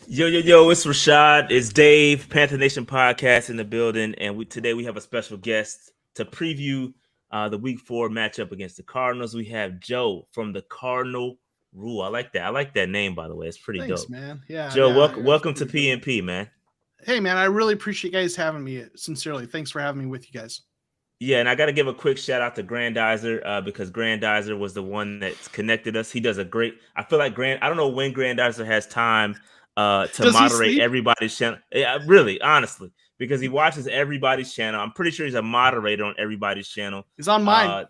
Yo, it's Rashad. It's Dave, Panther Nation podcast in the building. And today we have a special guest to preview the week 4 matchup against the Cardinals. We have Joe from the Cardinal Rule. I like that. I like that name, by the way. It's pretty Thanks, dope. man. Yeah, Joe, yeah. welcome to PNP, man. Hey, man, I really appreciate you guys having me. Sincerely, thanks for having me with you guys. Yeah, and I got to give a quick shout out to Grandizer because Grandizer was the one that's connected us. He does a great. I feel like I don't know when Grandizer has time to Does he moderate sleep? everybody's channel. Yeah, really, honestly, because he watches everybody's channel. I'm pretty sure he's a moderator on everybody's channel. He's on mine.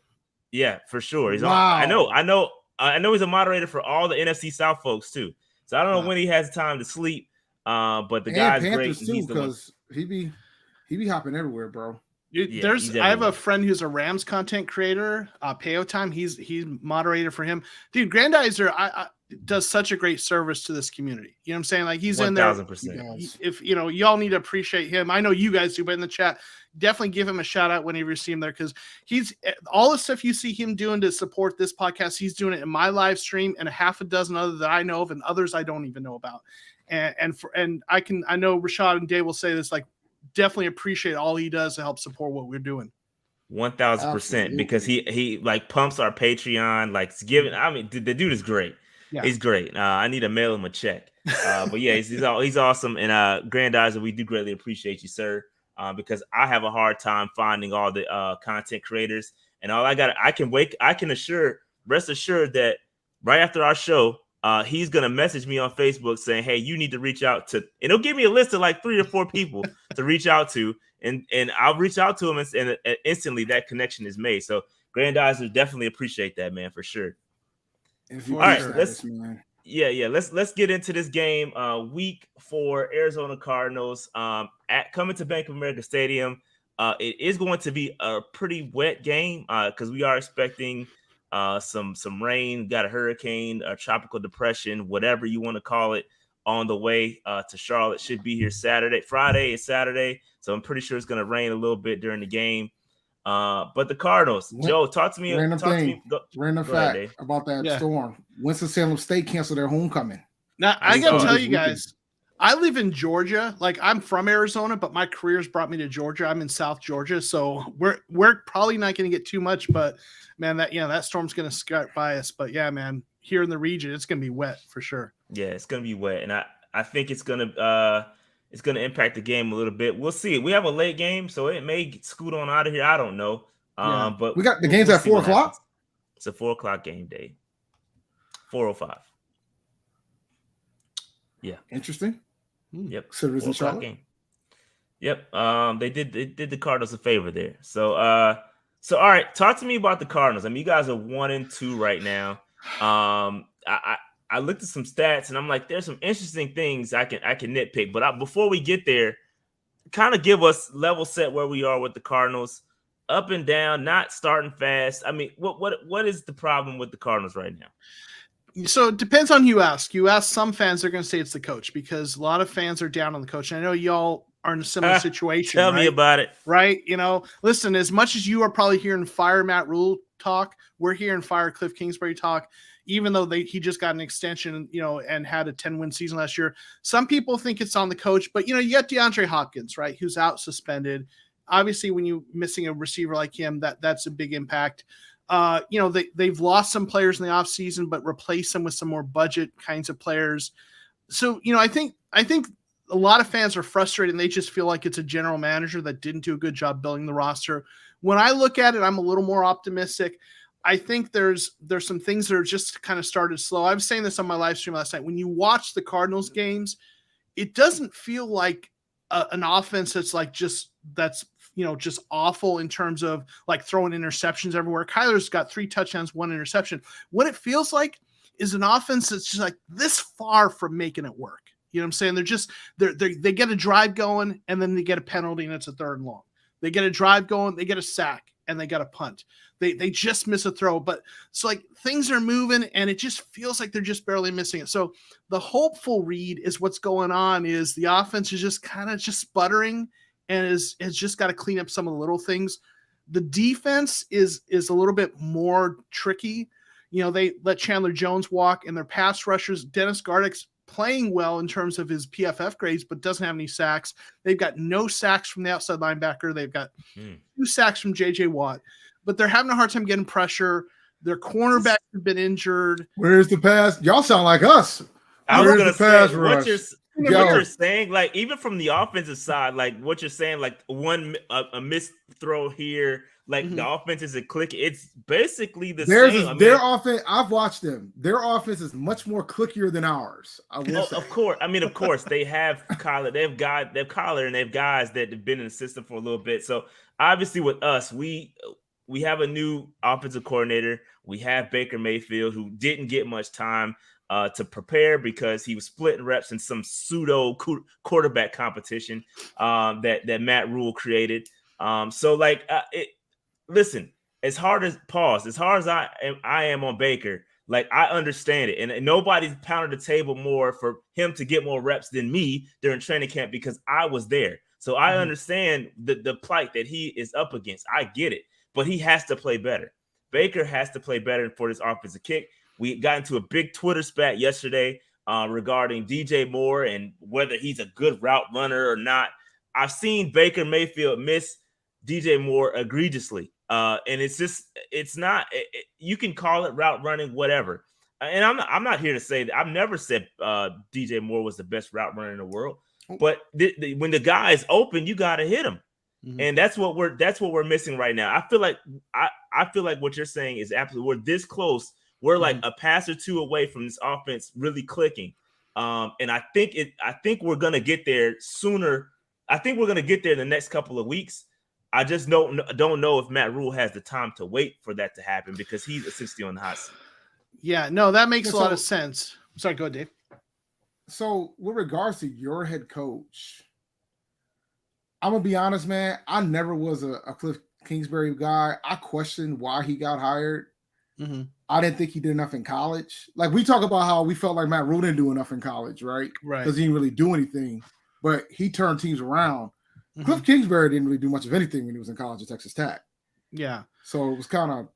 Yeah, for sure. He's on. Wow. I know. He's a moderator for all the NFC South folks too. So I don't know when he has time to sleep. But the guy's Panthers great. too, because he be hopping everywhere, bro. I have a friend who's a Rams content creator, Payo Time. He's moderator for him. Dude, Grandizer I does such a great service to this community. You know what I'm saying? Like he's 1, in there. 1,000%. If y'all need to appreciate him. I know you guys do, but in the chat, definitely give him a shout out whenever you see him there, because he's all the stuff you see him doing to support this podcast. He's doing it in my live stream and a half a dozen other that I know of and others I don't even know about. And I know Rashad and Dave will say this, like, definitely appreciate all he does to help support what we're doing. 1,000%, because he like pumps our Patreon, like giving. I mean, the dude is great. Yeah. He's great. I need to mail him a check. But yeah, he's awesome. And Grandizer, we do greatly appreciate you, sir. Because I have a hard time finding all the content creators, and rest assured that right after our show, he's gonna message me on Facebook saying, "Hey, you need to reach out to," and he'll give me a list of like 3 or 4 people to reach out to, and I'll reach out to him, and instantly that connection is made. So Grandizer, definitely appreciate that, man, for sure. All right, let's get into this game. Week 4, Arizona Cardinals coming to Bank of America Stadium. It is going to be a pretty wet game because we are expecting some rain, got a hurricane, a tropical depression, whatever you want to call it, on the way to Charlotte. Should be here Friday and Saturday. So I'm pretty sure it's going to rain a little bit during the game. But the Cardinals, Joe, talk to me. Random fact about that storm. Winston-Salem State canceled their homecoming. Now, I got to tell you guys, I live in Georgia. Like, I'm from Arizona, but my career's brought me to Georgia. I'm in South Georgia, so we're probably not going to get too much, but man, that storm's going to skirt by us. But yeah, man, here in the region, it's going to be wet for sure. Yeah, it's going to be wet, and I think it's going to impact the game a little bit. We'll see. We have a late game, so it may scoot on out of here. I don't know. But we got the game's at 4 o'clock. It's a 4 o'clock game day. 4:05. Yeah. Interesting. Yep. Considering Charlotte. Game. Yep. They did the Cardinals a favor there. So all right, talk to me about the Cardinals. I mean, you guys are 1-2 right now. I looked at some stats and I'm like, there's some interesting things I can nitpick. But before we get there, kind of give us level set where we are with the Cardinals, up and down, not starting fast. I mean, what is the problem with the Cardinals right now? So it depends on who you ask. You ask some fans, they're going to say it's the coach, because a lot of fans are down on the coach. And I know y'all are in a similar situation. Tell me about it. Right? Listen, as much as you are probably hearing fire Matt Rule talk, we're hearing fire Cliff Kingsbury talk, even though he just got an extension, and had a 10-win season last year. Some people think it's on the coach, but, you got DeAndre Hopkins, right, who's out suspended. Obviously, when you're missing a receiver like him, that's a big impact. They've lost some players in the offseason, but replaced them with some more budget kinds of players. So, I think a lot of fans are frustrated, and they just feel like it's a general manager that didn't do a good job building the roster. When I look at it, I'm a little more optimistic. I think there's some things that are just kind of started slow. I was saying this on my live stream last night. When you watch the Cardinals games, it doesn't feel like an offense that's just awful in terms of like throwing interceptions everywhere. Kyler's got 3 touchdowns, 1 interception. What it feels like is an offense that's just like this far from making it work. You know what I'm saying? They get a drive going, and then they get a penalty, and it's a 3rd and long. They get a drive going, they get a sack, and they got a punt. They just miss a throw, but it's like things are moving, and it just feels like they're just barely missing it. So the hopeful read is what's going on is the offense is just kind of just sputtering, and has just got to clean up some of the little things. The defense is a little bit more tricky. They let Chandler Jones walk, and their pass rushers, Dennis Gardeck's playing well in terms of his PFF grades, but doesn't have any sacks. They've got no sacks from the outside linebacker. They've got 2 sacks from J.J. Watt, but they're having a hard time getting pressure. Their cornerbacks have been injured. Where's the pass? Y'all sound like us. I was gonna say what you're saying, like even from the offensive side, like what you're saying, like a missed throw here, like the offense isn't clicking. It's basically the same. Their offense. I've watched them. Their offense is much more clickier than ours. I will say. Of course, they have Kyler. They have Kyler, and they have guys that have been in the system for a little bit. So obviously, with us, we have a new offensive coordinator. We have Baker Mayfield, who didn't get much time to prepare because he was splitting reps in some pseudo quarterback competition that Matt Rule created. Listen, as hard as I am on Baker, like I understand it, and nobody's pounded the table more for him to get more reps than me during training camp because I was there. So I understand the plight that he is up against. I get it, but he has to play better. Baker has to play better for this offensive kick. We got into a big Twitter spat yesterday regarding DJ Moore and whether he's a good route runner or not. I've seen Baker Mayfield miss DJ Moore egregiously. And it's not, you can call it route running, whatever. And I'm not here to say that. I've never said DJ Moore was the best route runner in the world, but when the guy is open, you got to hit him. And that's what we're missing right now. I feel like what you're saying is absolutely, we're this close. We're like a pass or two away from this offense really clicking. And I think we're going to get there sooner. I think we're going to get there in the next couple of weeks. I just don't know if Matt Rule has the time to wait for that to happen because he's essentially on the hot seat. Yeah, no, that makes a lot of sense. Sorry, go ahead, Dave. So with regards to your head coach, I'm going to be honest, man. I never was a Cliff Kingsbury guy. I questioned why he got hired. I didn't think he did enough in college. Like we talk about how we felt like Matt Rule didn't do enough in college, right? Right. Because he didn't really do anything, but he turned teams around. Cliff Kingsbury didn't really do much of anything when he was in college at Texas Tech. Yeah. So it was kind of,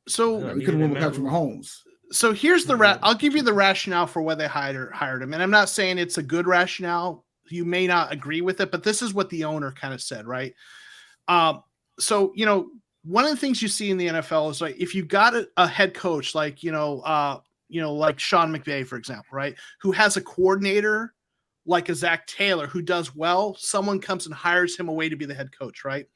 So he could have won with Patrick Mahomes. So here's I'll give you the rationale for why they hired him. And I'm not saying it's a good rationale. You may not agree with it, but this is what the owner kind of said, right? So, one of the things you see in the NFL is like if you got a head coach like like Sean McVay, for example, right, who has a coordinator like a Zach Taylor who does well, someone comes and hires him away to be the head coach, right?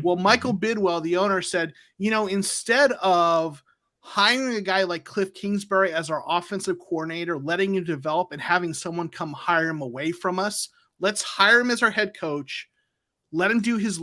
Well, Michael Bidwell, the owner, said, instead of hiring a guy like Cliff Kingsbury as our offensive coordinator, letting him develop and having someone come hire him away from us, let's hire him as our head coach. Let him do his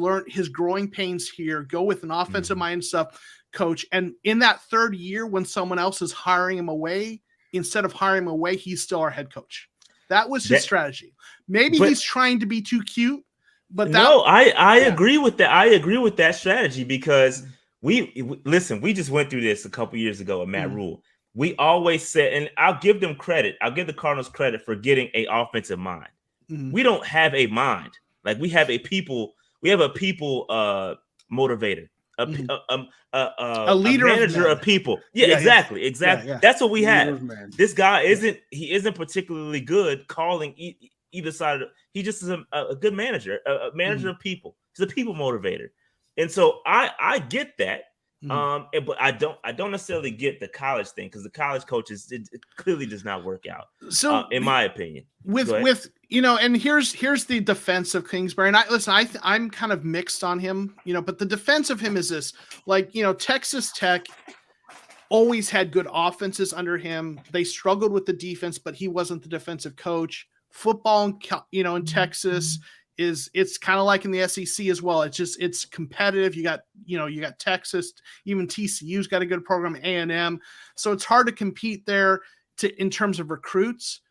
growing pains here, go with an offensive minded stuff coach. And in that third year, when someone else is hiring him away, instead of hiring him away, he's still our head coach. That was his strategy. Maybe he's trying to be too cute, but I agree with that. I agree with that strategy because we just went through this a couple years ago with Matt Rule. We always said, and I'll give them credit. I'll give the Cardinals credit for getting an offensive mind. We don't have a mind. Like we have a people motivator, a leader, a manager of people. Yeah, exactly. Yeah. That's what we have. This guy isn't particularly good calling either side. He just is a good manager, a manager of people. He's a people motivator, and so I get that. But I don't necessarily get the college thing because the college coaches it clearly does not work out. So, in my opinion, and here's the defense of Kingsbury. And I'm kind of mixed on him, but the defense of him is this: Texas Tech always had good offenses under him. They struggled with the defense, but he wasn't the defensive coach. Football, in Texas. It's kind of like in the SEC as well. It's competitive. You got Texas, even TCU's got a good program, A&M. So it's hard to compete there in terms of recruits.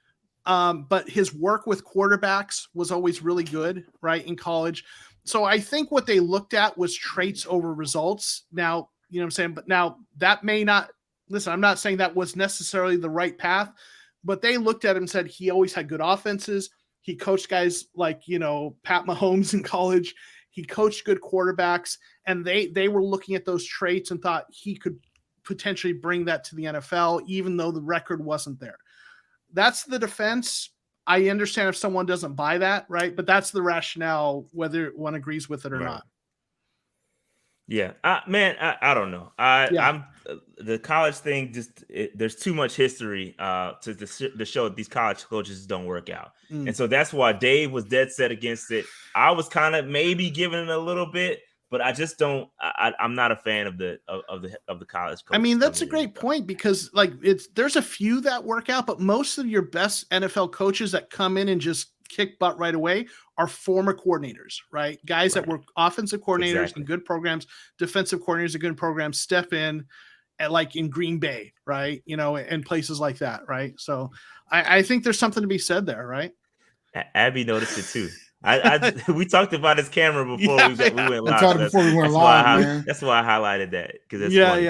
But his work with quarterbacks was always really good, right, in college. So I think what they looked at was traits over results. Now, what I'm saying? But now that may not – listen, I'm not saying that was necessarily the right path, but they looked at him and said he always had good offenses. He coached guys like, Pat Mahomes in college. He coached good quarterbacks, and they were looking at those traits and thought he could potentially bring that to the NFL, even though the record wasn't there. that's the defense. I understand if someone doesn't buy that, right? But that's the rationale, whether one agrees with it or not. Yeah, man, I don't know. I'm the college thing. There's too much history to show that these college coaches don't work out, and so that's why Dave was dead set against it. I was kind of maybe giving it a little bit, but I just don't. I'm not a fan of the college coaches. I mean, that's a great point because like there's a few that work out, but most of your best NFL coaches that come in and just kick butt right away are former coordinators, right? Guys that were offensive coordinators in good programs, defensive coordinators in good programs, step in at like in Green Bay, right? You know, and places like that, right? So I think there's something to be said there, right? Abby noticed it too. We talked about his camera before we went live. That's why I highlighted that because funny.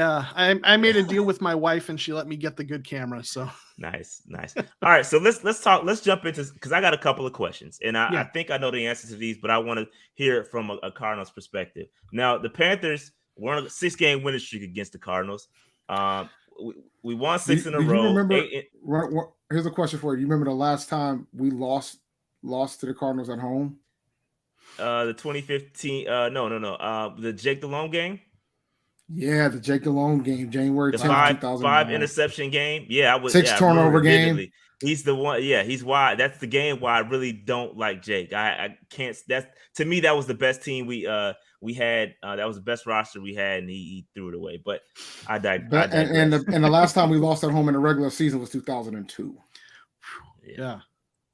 I made a deal with my wife and she let me get the good camera. So nice. All right, so let's jump into because I got a couple of questions and I think I know the answers to these, but I want to hear it from a Cardinals perspective. Now the Panthers were on a 6-game winning streak against the Cardinals. We won 6 in a row. Remember, here's a question for you. You remember the last time we lost to the Cardinals at home? The 2015. No. The Jake Delhomme game. Yeah, the Jake Delhomme game, January 10th, 2009. 5 interception game. Yeah, I was 6 turnover game. Vividly. He's the one. Yeah, he's why. That's the game why I really don't like Jake. I can't. That's to me that was the best team we had. That was the best roster we had, and he threw it away. But I digress. And the last time we lost at home in the regular season was 2002. Yeah.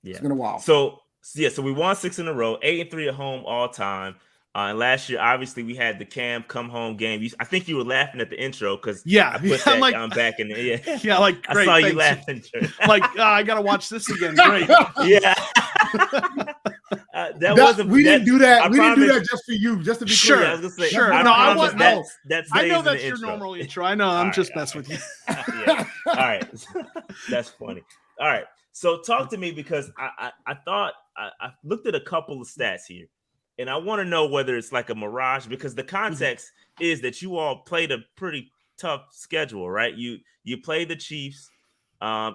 It's been a while. So we won 6 in a row, 8-3 at home all time. And last year, obviously, we had the Cam come home game. I think you were laughing at the intro because I put that I'm back in the like great, I saw you laughing. Like I gotta watch this again. Great. Yeah. We didn't do that. We didn't do that just for you, just to be sure. clear. I was gonna say, sure. I know that's your normal intro. I know. I'm just messing with you. Yeah. All right. That's funny. All right. So talk to me because I thought I looked at a couple of stats here. And I want to know whether it's like a mirage because the context is that you all played a pretty tough schedule, right? You played the Chiefs,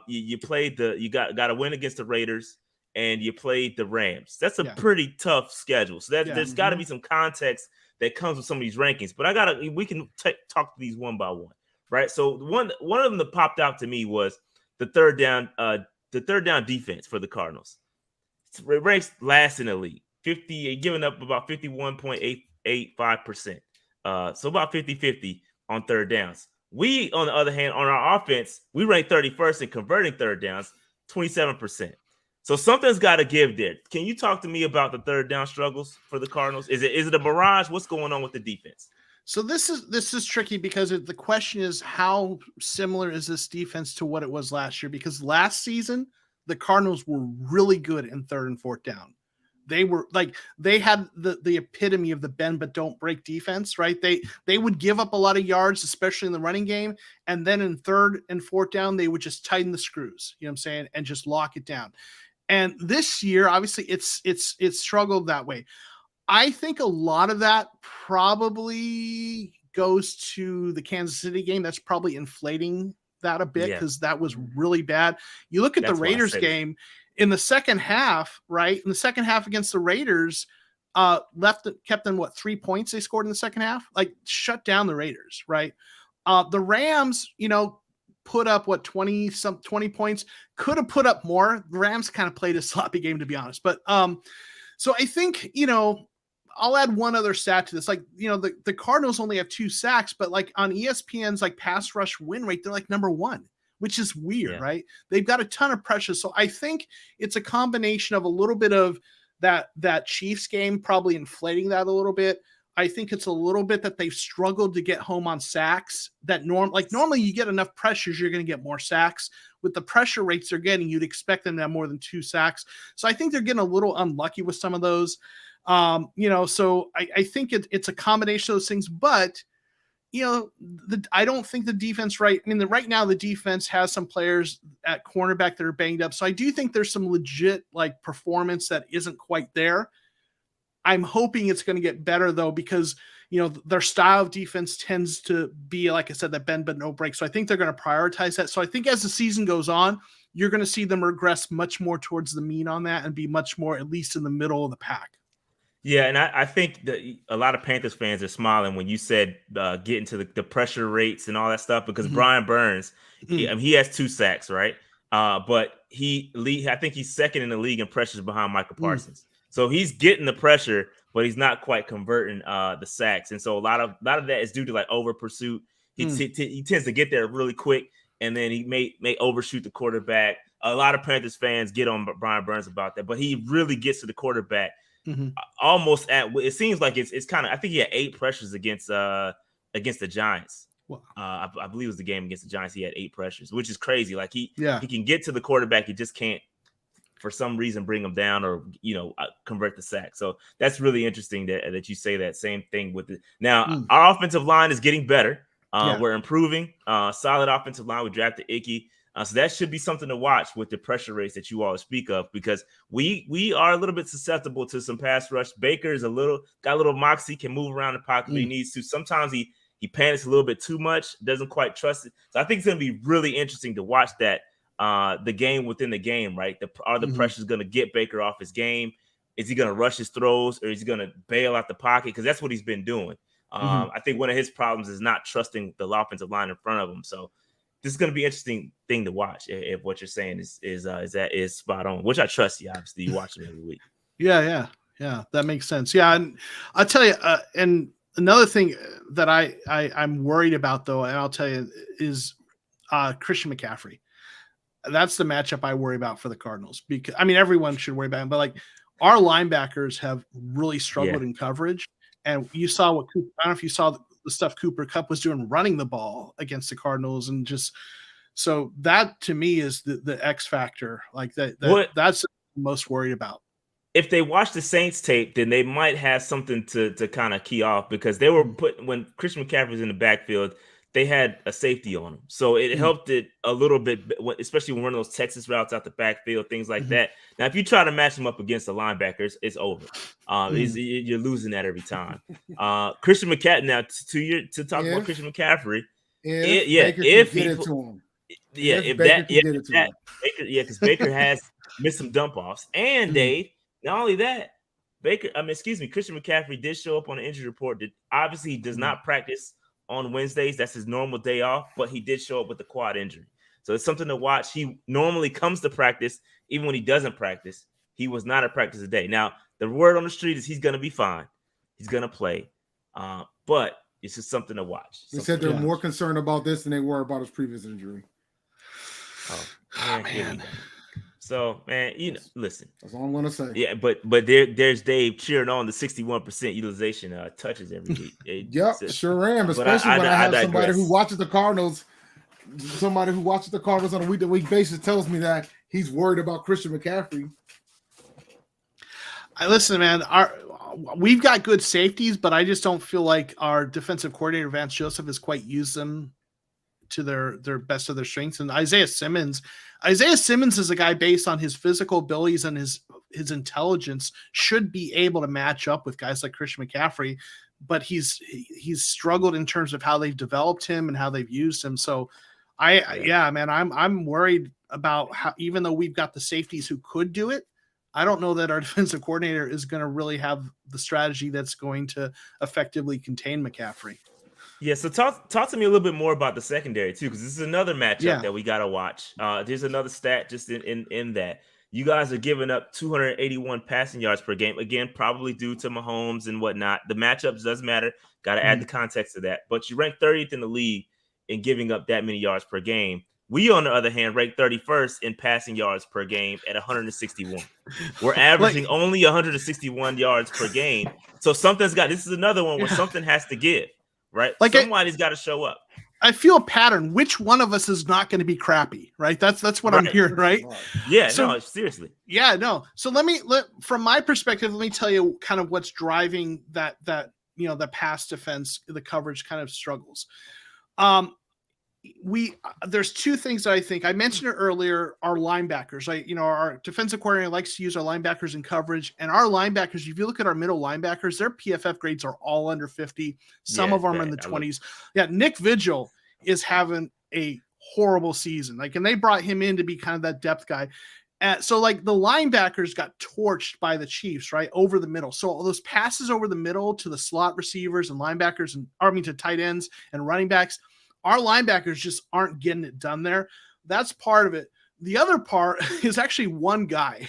you played you got a win against the Raiders, and you played the Rams. That's a pretty tough schedule. So there's got to be some context that comes with some of these rankings. But we can talk to these one by one, right? So one of them that popped out to me was the third down defense for the Cardinals. It ranks last in the league. Giving up about 51.885%. So about 50-50 on third downs. We, on the other hand, on our offense, we rank 31st in converting third downs, 27%. So something's got to give there. Can you talk to me about the third down struggles for the Cardinals? Is it a mirage? What's going on with the defense? So this is tricky because the question is how similar is this defense to what it was last year? Because last season, the Cardinals were really good in third and fourth down. They were like they had the epitome of the bend but don't break defense, right? They would give up a lot of yards, especially in the running game, and then in third and fourth down they would just tighten the screws, you know what I'm saying, and just lock it down. And this year, obviously, it's struggled that way. I think a lot of that probably goes to the Kansas City game. That's probably inflating that a bit because that was really bad. You look at the Raiders game. In the second half, right? In the second half against the Raiders, kept them 3 points they scored in the second half, like shut down the Raiders, right? The Rams, put up 20 points, could have put up more. The Rams kind of played a sloppy game, to be honest. But so I think, I'll add one other stat to this. Like, the Cardinals only have 2 sacks, but like on ESPN's like pass rush win rate, they're like number 1. Which is weird, right? They've got a ton of pressure. So I think it's a combination of a little bit of that Chiefs game probably inflating that a little bit. I think it's a little bit that they've struggled to get home on sacks. Normally you get enough pressures, you're going to get more sacks. With the pressure rates they're getting, you'd expect them to have more than 2 sacks. So I think they're getting a little unlucky with some of those. So I think it's a combination of those things, but I don't think the defense right now the defense has some players at cornerback that are banged up. So I do think there's some legit like performance that isn't quite there. I'm hoping it's going to get better though, because their style of defense tends to be, like I said, that bend but no break. So I think they're going to prioritize that. So I think as the season goes on, you're going to see them regress much more towards the mean on that and be much more at least in the middle of the pack. Yeah, and I think that a lot of Panthers fans are smiling when you said get into the pressure rates and all that stuff, because Brian Burns, he has 2 sacks, right? But I think he's second in the league in pressures behind Michael Parsons. So he's getting the pressure, but he's not quite converting the sacks. And so a lot of that is due to like over pursuit. He tends to get there really quick, and then he may overshoot the quarterback. A lot of Panthers fans get on Brian Burns about that, but he really gets to the quarterback. Almost it seems like it's kind of, I think he had 8 pressures against the Giants. Wow. I believe it was the game against the Giants. He had 8 pressures, which is crazy. Like he can get to the quarterback, he just can't for some reason bring him down or convert the sack. So that's really interesting that you say that. Same thing with it. Now our offensive line is getting better. We're improving. Solid offensive line. We drafted Icky. So that should be something to watch with the pressure rates that you all speak of, because we are a little bit susceptible to some pass rush. Baker is got a little moxie, can move around the pocket when he needs to. Sometimes he panics a little bit too much, doesn't quite trust it. So I think it's going to be really interesting to watch that, the game within the game, right? Are the pressures going to get Baker off his game? Is he going to rush his throws, or is he going to bail out the pocket? Because that's what he's been doing. I think one of his problems is not trusting the offensive line in front of him. So this is going to be an interesting thing to watch if what you're saying is spot on, which I trust you. Obviously, you watch them every week. Yeah, that makes sense. Yeah, and I'll tell you, and another thing that I'm worried about, though, and I'll tell you, is Christian McCaffrey. That's the matchup I worry about for the Cardinals, because I mean everyone should worry about him, but like our linebackers have really struggled in coverage, and you saw what I don't know if you saw the stuff Cooper Kupp was doing running the ball against the Cardinals, and just so that to me is the X factor. Like that's what I'm most worried about. If they watch the Saints tape, then they might have something to kind of key off, because they were when Christian McCaffrey was in the backfield, they had a safety on him. So it helped it a little bit, especially when running those Texas routes out the backfield, things like that. Now, if you try to match him up against the linebackers, it's over. You're losing that every time. Christian McCaffrey, now to talk about Christian McCaffrey, because Baker has missed some dump offs. And Dave, not only that, Christian McCaffrey did show up on the injury report. That obviously he does not practice on Wednesdays. That's his normal day off, but he did show up with a quad injury. So it's something to watch. He normally comes to practice, even when he doesn't practice. He was not at practice today. Now, the word on the street is he's going to be fine. He's going to play. But it's just something to watch. They said they're more concerned about this than they were about his previous injury. Oh, man. So, man, listen. That's all I'm going to say. Yeah, but there's Dave cheering on the 61% utilization touches every week. Yep, sure am. Especially when I have somebody who watches the Cardinals. Somebody who watches the Cardinals on a week-to-week basis tells me that he's worried about Christian McCaffrey. Listen, man, we've got good safeties, but I just don't feel like our defensive coordinator, Vance Joseph, has quite used them to their best of their strengths. And Isaiah Simmons is a guy based on his physical abilities and his intelligence should be able to match up with guys like Christian McCaffrey, but he's struggled in terms of how they've developed him and how they've used him. So I'm worried about how, even though we've got the safeties who could do it, I don't know that our defensive coordinator is going to really have the strategy that's going to effectively contain McCaffrey. Yeah, so talk to me a little bit more about the secondary too, because this is another matchup that we got to watch. There's another stat just in that you guys are giving up 281 passing yards per game. Again, probably due to Mahomes and whatnot. The matchups does matter. Got to add the context to that. But you rank 30th in the league in giving up that many yards per game. We, on the other hand, rank 31st in passing yards per game at 161. We're averaging only 161 yards per game. So this is another one where something has to give. Right, somebody's got to show up. I feel a pattern. Which one of us is not going to be crappy? Right, that's what I'm hearing. Right? Yeah. So, no, seriously. Yeah, no. So from my perspective, let me tell you kind of what's driving that the pass defense, the coverage kind of struggles. there's two things that I think I mentioned it earlier. Our linebackers, our defensive coordinator likes to use our linebackers in coverage, and our linebackers, if you look at our middle linebackers, their PFF grades are all under 50. Some of them are in the 20s. Yeah, Nick Vigil is having a horrible season. And they brought him in to be kind of that depth guy. So the linebackers got torched by the Chiefs, right, over the middle. So all those passes over the middle to the slot receivers and linebackers, to tight ends and running backs, our linebackers just aren't getting it done there. That's part of it. The other part is actually one guy,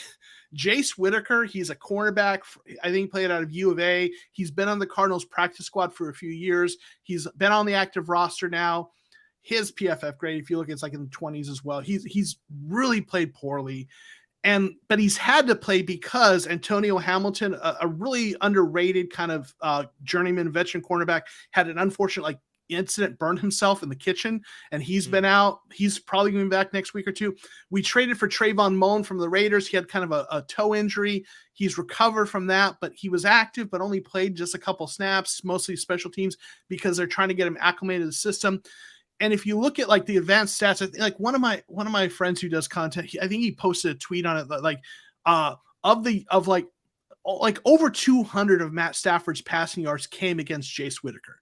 Jace Whitaker. He's a cornerback. I think played out of U of A. He's been on the Cardinals practice squad for a few years. He's been on the active roster now. His PFF grade, if you look, it's in the 20s as well. He's really played poorly. But he's had to play because Antonio Hamilton, a really underrated kind of journeyman veteran cornerback, had an unfortunate incident, burned himself in the kitchen, and he's been out. He's probably going to be back next week or two. We traded for Trayvon Mullen from the Raiders. He had kind of a toe injury. He's recovered from that, but he was active, but only played just a couple snaps, mostly special teams, because they're trying to get him acclimated to the system. And if you look at the advanced stats, I think one of my friends who does content, I think he posted a tweet on it over 200 of Matt Stafford's passing yards came against Jace Whitaker.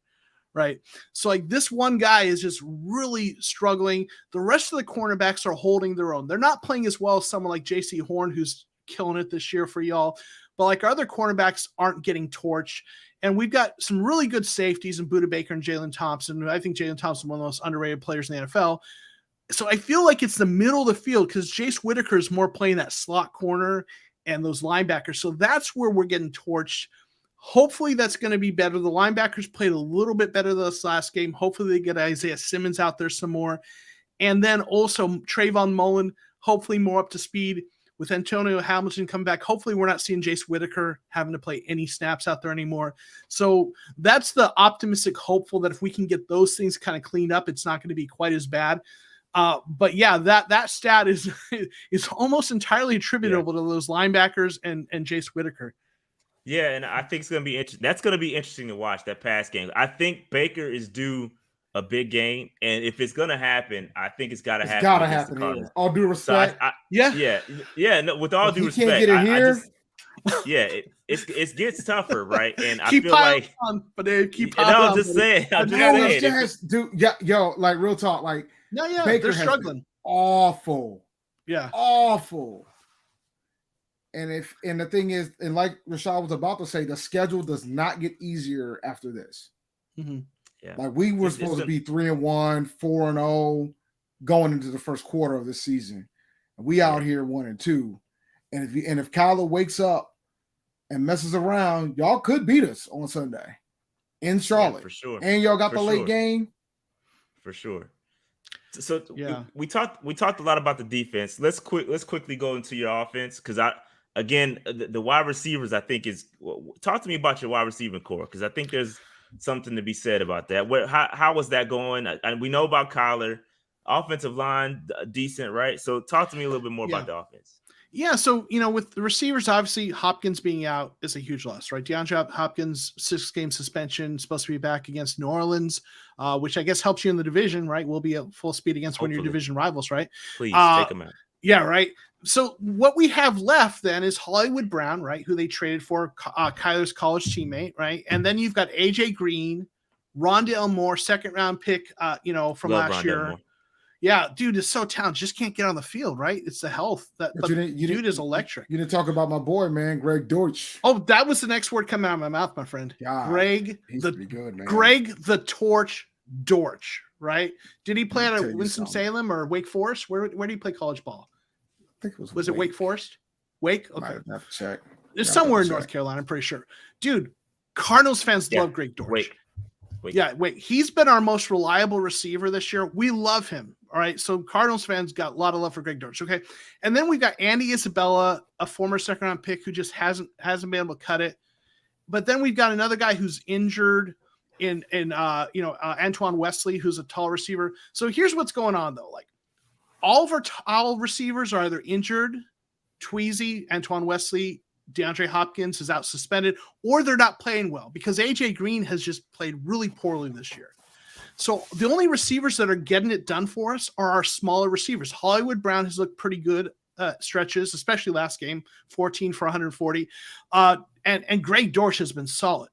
Right. So this one guy is just really struggling. The rest of the cornerbacks are holding their own. They're not playing as well as someone like J.C. Horn, who's killing it this year for y'all. But our other cornerbacks aren't getting torched. And we've got some really good safeties in Budda Baker and Jalen Thompson. I think Jalen Thompson is one of the most underrated players in the NFL. So I feel like it's the middle of the field because Jace Whitaker is more playing that slot corner and those linebackers. So that's where we're getting torched. Hopefully that's going to be better. The linebackers played a little bit better this last game. Hopefully they get Isaiah Simmons out there some more. And then also Trayvon Mullen, hopefully more up to speed. With Antonio Hamilton coming back, hopefully we're not seeing Jace Whitaker having to play any snaps out there anymore. So that's the optimistic, hopeful that if we can get those things kind of cleaned up, it's not going to be quite as bad. But yeah, that stat is almost entirely attributable to those linebackers and Jace Whitaker. Yeah, and I think it's going to be interesting. That's going to be interesting to watch, that pass game. I think Baker is due a big game, and if it's going to happen, I think it's got to happen. It's got to happen here. All due respect. So yeah. No, with all due respect, can't get it here. It gets tougher, right? And I keep feel like, on, but keep on. I'm just saying. Real talk, Baker they're struggling. Awful. Yeah, awful. And the thing is, and like Rashad was about to say, the schedule does not get easier after this. Mm-hmm. Yeah. We were supposed to be 3-1, 4-0 going into the first quarter of the season. And we out here 1-2. And if Kyler wakes up and messes around, y'all could beat us on Sunday in Charlotte. For sure. And y'all got the late game. For sure. So we talked a lot about the defense. Let's quickly go into your offense, because the wide receivers, I think talk to me about your wide receiving core, because I think there's something to be said about that. How was that going? And we know about Kyler, offensive line decent, right? So talk to me a little bit more about the offense. Yeah, so with the receivers, obviously Hopkins being out is a huge loss, right? DeAndre Hopkins, 6-game suspension, supposed to be back against New Orleans, which I guess helps you in the division, right? We'll be at full speed against one of your division rivals, right? Please take them out. Yeah, right. So what we have left then is Hollywood Brown, right, who they traded for, Kyler's college teammate, right? And then you've got AJ Green, Rondale Moore, second-round pick, from last year. Moore. Yeah, dude is so talented. Just can't get on the field, right? It's the health. Dude is electric. You didn't talk about my boy, man, Greg Dortch. Oh, that was the next word coming out of my mouth, my friend. Yeah, Greg the Torch Dortch, right? Did he play at Winston-Salem or Wake Forest? Where did he play college ball? I think it was it Wake Forest? Wake? Okay. Might have to check. It's somewhere in North Carolina, I'm pretty sure. Dude, Cardinals fans love Greg Dortch. Wait. He's been our most reliable receiver this year. We love him. All right. So Cardinals fans got a lot of love for Greg Dortch. Okay. And then we've got Andy Isabella, a former second-round pick who just hasn't been able to cut it. But then we've got another guy who's injured in Antoine Wesley, who's a tall receiver. So here's what's going on, though. All of our tall receivers are either injured, Tweezy, Antoine Wesley, DeAndre Hopkins is out suspended, or they're not playing well because AJ Green has just played really poorly this year. So the only receivers that are getting it done for us are our smaller receivers. Hollywood Brown has looked pretty good stretches, especially last game, 14 for 140. And Greg Dortch has been solid,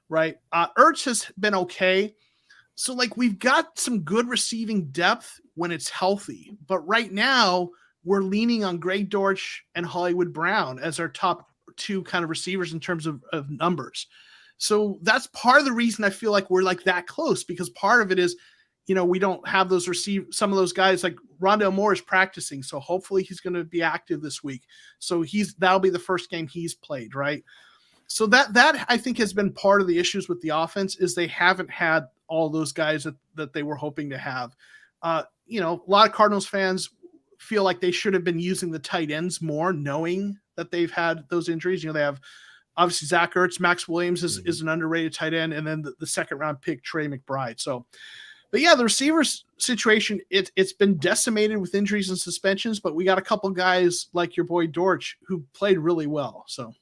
right? Ertz has been okay. So like we've got some good receiving depth when it's healthy, but right now we're leaning on Greg Dortch and Hollywood Brown as our top two kind of receivers in terms of numbers. So that's part of the reason I feel like we're like that close, because part of it is, we don't have those some of those guys like Rondale Moore is practicing. So hopefully he's going to be active this week. So that'll be the first game he's played. Right. So that I think has been part of the issues with the offense is they haven't had all those guys that they were hoping to have. A lot of Cardinals fans feel like they should have been using the tight ends more, knowing that they've had those injuries. They have obviously Zach Ertz, Max Williams is an underrated tight end, and then the second round pick, Trey McBride. So, but yeah, the receivers situation, it's been decimated with injuries and suspensions, but we got a couple guys like your boy Dortch who played really well. So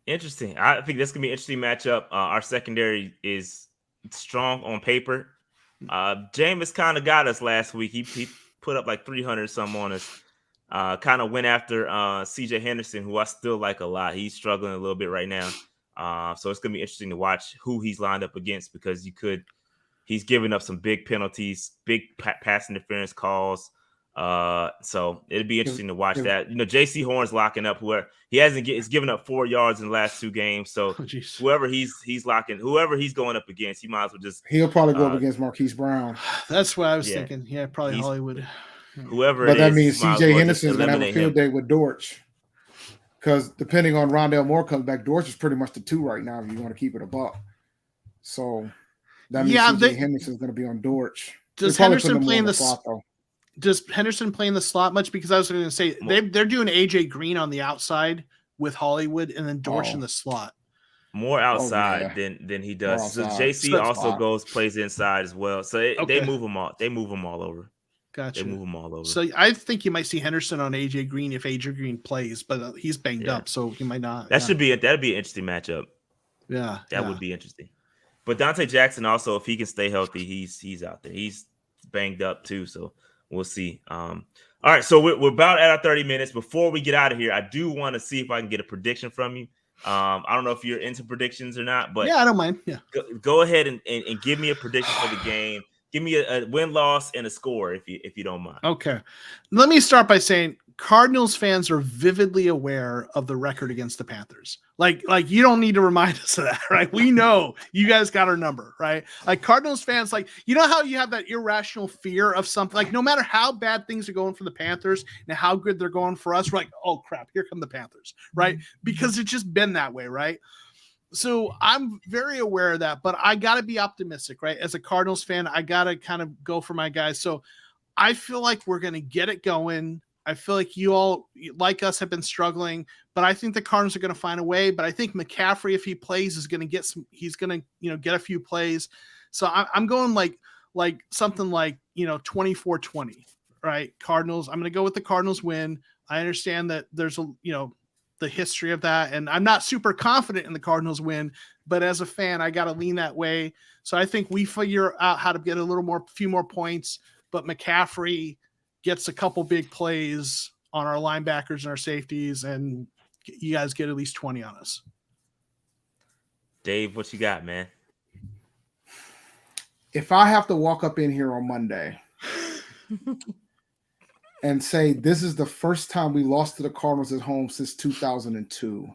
interesting. I think this could be an interesting matchup. Our secondary is strong on paper. Jameis kind of got us last week. He put up like 300 some on us. Kind of went after CJ Henderson, who I still like a lot. He's struggling a little bit right now. So it's going to be interesting to watch who he's lined up against, because he's giving up some big penalties, big pass interference calls. So it'll be interesting to watch that. JC Horn's locking up where he's given up 4 yards in the last 2 games. So whoever he's going up against, he might as well he'll probably go up against Marquise Brown. That's what I was thinking. Yeah, probably Hollywood. Whoever but it that is, means CJ Henderson is going to have a field him. day with Dortch, because depending on Rondale Moore comes back, Dortch is pretty much the 2 right now if you want to keep it a buck. So that means CJ Henderson is going to be on Dortch. Does Henderson play in the slot, though? Does Henderson play in the slot much? Because I was going to say they're doing AJ Green on the outside with Hollywood, and then Dortch in the slot. More outside than he does. So JC also plays inside as well. So they move them all. They move them all over. Gotcha. They move them all over. So I think you might see Henderson on AJ Green if AJ Green plays, but he's banged up, so he might not. That'd be an interesting matchup. Yeah, that would be interesting. But Dante Jackson also, if he can stay healthy, he's out there. He's banged up too, so we'll see. All right, so we're about at our 30 minutes. Before we get out of here, I do want to see if I can get a prediction from you. I don't know if you're into predictions or not, but yeah, I don't mind. Yeah, go ahead and give me a prediction for the game. Give me a win-loss and a score if you don't mind. Okay. Let me start by saying Cardinals fans are vividly aware of the record against the Panthers. Like you don't need to remind us of that, right? We know you guys got our number, right? Like Cardinals fans, like, how you have that irrational fear of something, like no matter how bad things are going for the Panthers and how good they're going for us, we're like, oh crap, here come the Panthers, right? Because it's just been that way, right? So I'm very aware of that, but I got to be optimistic, right? As a Cardinals fan, I got to kind of go for my guys. So I feel like we're going to get it going. I feel like you all, like us, have been struggling, but I think the Cardinals are going to find a way. But I think McCaffrey, if he plays, is going to get he's going to, get a few plays. So I'm going like something like, 24-20, right? Cardinals. I'm going to go with the Cardinals win. I understand that there's the history of that, and I'm not super confident in the Cardinals win, but as a fan, I got to lean that way. So I think we figure out how to get a few more points, but McCaffrey gets a couple big plays on our linebackers and our safeties, and you guys get at least 20 on us. Dave, what you got, man? If I have to walk up in here on Monday and say this is the first time we lost to the Cardinals at home since 2002,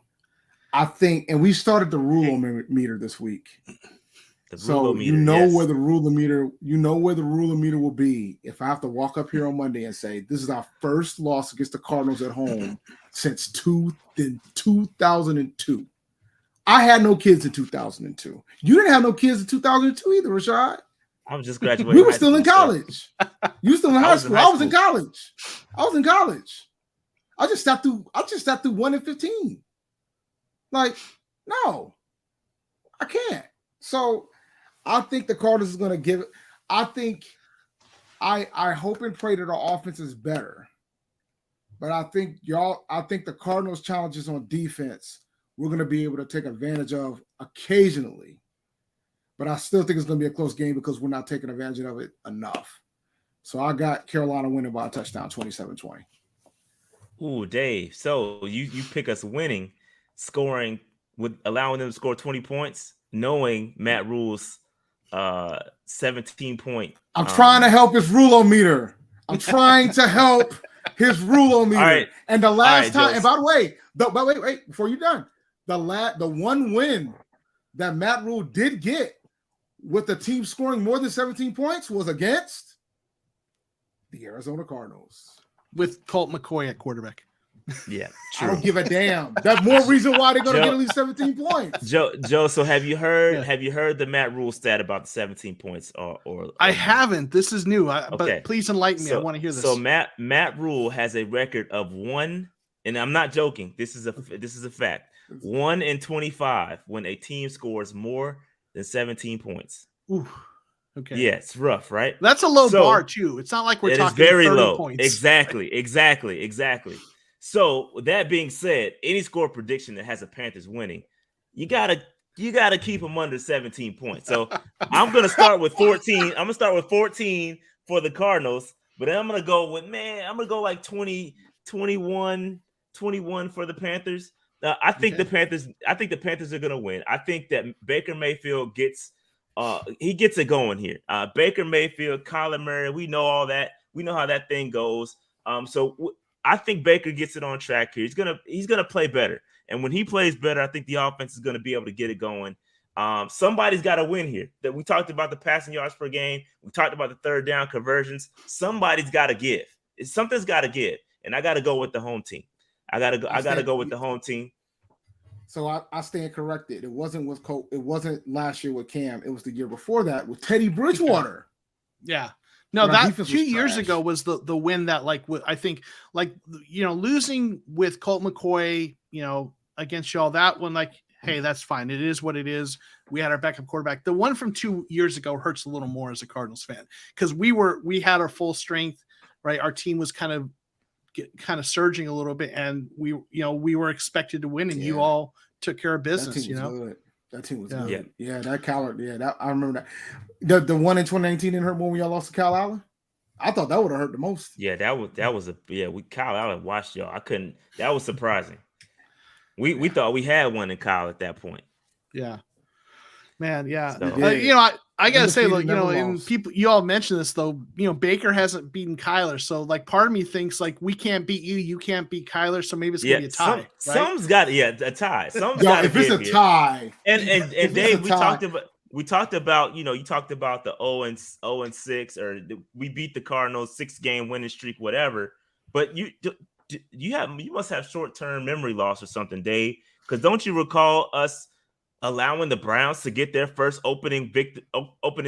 I think, and we started the rule meter this week. So where the ruler meter will be if I have to walk up here on Monday and say this is our first loss against the Cardinals at home since 2002. I had no kids in 2002. You didn't have no kids in 2002 either, Rashad. I was just graduating. We were still in college. You were still in high school. I was in college. I just sat through 1 and 15. Like, no, I can't. So I think the Cardinals is going to give it. I think I hope and pray that our offense is better. But I think the Cardinals' challenges on defense we're going to be able to take advantage of occasionally. but I still think it's going to be a close game because we're not taking advantage of it enough. So I got Carolina winning by a touchdown, 27-20. Ooh, Dave. So you pick us winning, scoring with allowing them to score 20 points, knowing Matt Rule's 17 point. I'm trying to help his rulometer. I'm trying to help his rulometer. All right. And the last time, Joe. and by the way, wait, before you're done, the one win that Matt Rule did get with the team scoring more than 17 points was against the Arizona Cardinals. With Colt McCoy at quarterback. Yeah, true. I don't give a damn. That's more reason why they're going to get at least 17 points. Joe. So have you heard the Matt Rule stat about the 17 points? Or I haven't. This is new. But please enlighten me. I want to hear this. So Matt Rule has a record of 1, and I'm not joking. This is a fact. 1 in 25 when a team scores more than 17 points. Ooh. Okay. Yeah, it's rough, right? That's a low bar too. It's not like we're talking very 30 low. points. Exactly. So with that being said, any score prediction that has a Panthers winning, you gotta keep them under 17 points. So I'm gonna start with 14. I'm gonna start with 14 for the Cardinals, but then I'm gonna go like 20, 21 for the Panthers. I think the Panthers are gonna win. I think that Baker Mayfield gets it going here. Baker Mayfield, Kyler Murray, we know all that. We know how that thing goes. I think Baker gets it on track here. He's gonna play better, and when he plays better, I think the offense is gonna be able to get it going. Somebody's got to win here. That we talked about the passing yards per game. We talked about the third down conversions. Somebody's got to give. Something's got to give, and I got to go with the home team. I gotta go with the home team. So I stand corrected. It wasn't with Colt. It wasn't last year with Cam. It was the year before that with Teddy Bridgewater. Yeah. No, that 2 years ago was the win that I think losing with Colt McCoy, against y'all, that one, hey, that's fine. It is what it is. We had our backup quarterback. The one from 2 years ago hurts a little more as a Cardinals fan because we had our full strength, right? Our team was kind of surging a little bit, and we were expected to win, and you all took care of business. That team was good. Yeah, that Kyler. Yeah, that I remember that. The one in 2019 didn't hurt more when y'all lost to Kyle Allen. I thought that would have hurt the most. Yeah, Kyle Allen watched y'all. I couldn't. That was surprising. We thought we had one in Kyle at that point. Yeah, man. Yeah, so, I gotta say, and people, you all mentioned this though. Baker hasn't beaten Kyler, so part of me thinks we can't beat you, you can't beat Kyler, so maybe it's gonna be a tie. Some's got a tie. If it's a tie, and Dave, we talked about you talked about the 0-6 or we beat the Cardinals 6-game winning streak, whatever. But you must have short-term memory loss or something, Dave, because don't you recall us allowing the Browns to get their first opening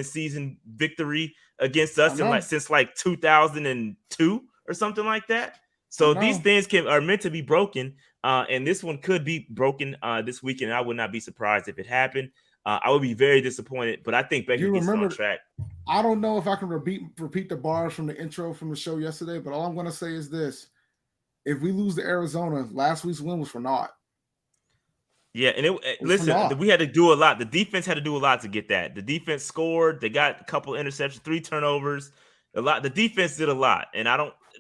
season victory against us since 2002 or something like that. So these things are meant to be broken, and this one could be broken this weekend. I would not be surprised if it happened. I would be very disappointed, but I think Baker gets on track. I don't know if I can repeat the bars from the intro from the show yesterday, but all I'm going to say is this: if we lose to Arizona, last week's win was for naught. Yeah, and listen, we had to do a lot. The defense had to do a lot to get that. The defense scored. They got a couple interceptions, 3 turnovers. A lot. The defense did a lot, and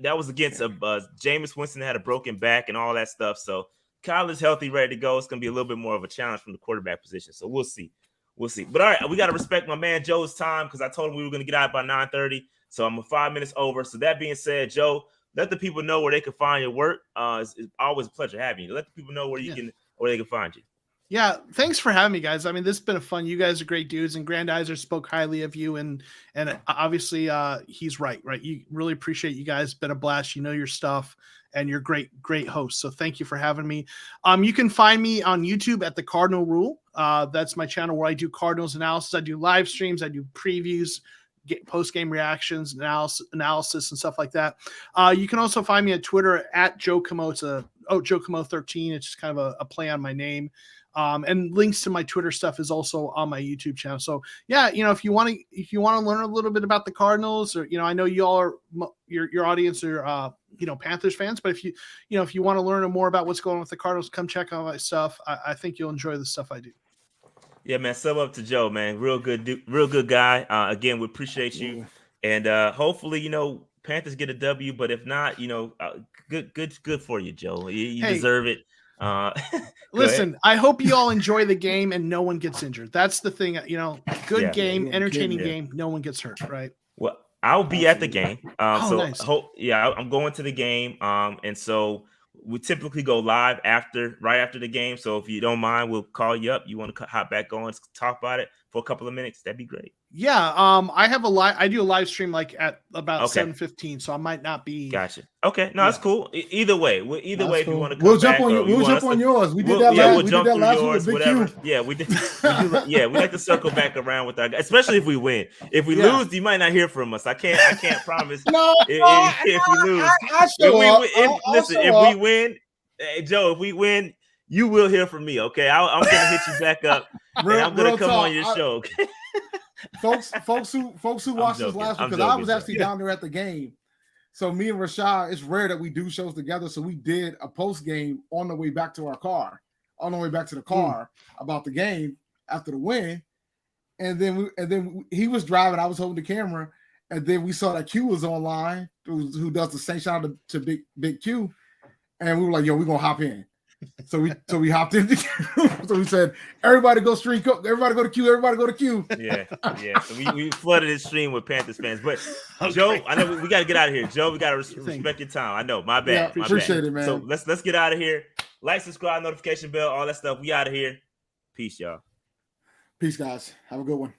that was against Jameis Winston had a broken back and all that stuff. So Kyle is healthy, ready to go. It's going to be a little bit more of a challenge from the quarterback position. So we'll see. But all right, we got to respect my man Joe's time because I told him we were going to get out by 9:30. So I'm 5 minutes over. So that being said, Joe, let the people know where they can find your work. It's always a pleasure having you. Let the people know where they can find you. Yeah, thanks for having me, guys. I mean, this has been fun. You guys are great dudes, and Grandizer spoke highly of you, and obviously he's right? You really appreciate you guys. Been a blast. You know your stuff, and you're great hosts. So thank you for having me. You can find me on YouTube at the Cardinal Rule. That's my channel where I do Cardinals analysis. I do live streams. I do previews, post-game reactions, analysis, and stuff like that. You can also find me on Twitter at Joe Camo. It's Joe Camo 13. It's just kind of a play on my name. And links to my Twitter stuff is also on my YouTube channel. So yeah, if you want to learn a little bit about the Cardinals, or I know you all are your audience are Panthers fans, but if you want to learn more about what's going on with the Cardinals, come check out my stuff. I think you'll enjoy the stuff I do. Yeah, man. Sub up to Joe, man. Real good guy. Again, we appreciate you, and hopefully, Panthers get a W. But if not, good for you, Joe. You deserve it. Listen, I hope you all enjoy the game and no one gets injured. That's the thing. Good game, entertaining game. No one gets hurt, right? Well, I'll be at the game. Nice. I'm going to the game. And so we typically go live right after the game. So if you don't mind, we'll call you up. You want to hop back on, talk about it for a couple of minutes? That'd be great. Yeah. I do a live stream like at about 7:15, so I might not be. Gotcha. Okay. No, that's cool. Either way, if you want to come we'll jump on yours. We did that last. We'll jump through yours, whatever. Yeah, we did. We like to circle back around with our guys, especially if we win. If we lose, you might not hear from us. I can't promise. If we lose, if we win, hey, Joe, if we win, you will hear from me. Okay, I'm gonna hit you back up, and I'm gonna come on your show. Okay? folks who watched this last one, because I was actually down there at the game. So me and Rashad, it's rare that we do shows together. So we did a post game on the way back to the car about the game after the win. And then he was driving, I was holding the camera, and then we saw that Q was online, who does the same shout out to Big Q. And we were like, yo, we're gonna hop in. So we hopped in. So we said, everybody go stream, everybody go to Q, everybody go to Q. Yeah. So we flooded the stream with Panthers fans. But Joe, I know we got to get out of here. Joe, we got to respect your time. I know, my bad. Yeah, appreciate it, man. So let's get out of here. Like, subscribe, notification bell, all that stuff. We out of here. Peace, y'all. Peace, guys. Have a good one.